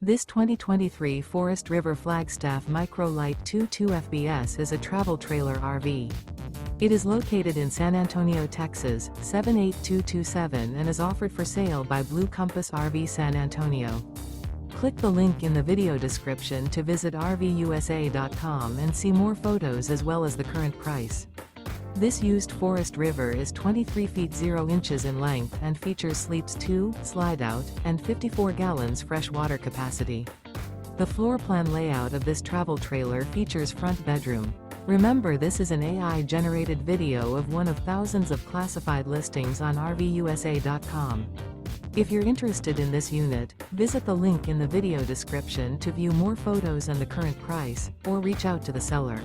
This 2023 Forest River Flagstaff Micro Lite 22 FBS is a travel trailer RV. It is located in San Antonio, Texas, 78227 and is offered for sale by Blue Compass RV San Antonio. Click the link in the video description to visit RVUSA.com and see more photos as well as the current price. This used Forest River is 23 feet 0 inches in length and features sleeps 2, Slideout, and 54 gallons fresh water capacity. The floor plan layout of this travel trailer features front bedroom. Remember, this is an AI-generated video of one of thousands of classified listings on RVUSA.com. If you're interested in this unit, visit the link in the video description to view more photos and the current price, or reach out to the seller.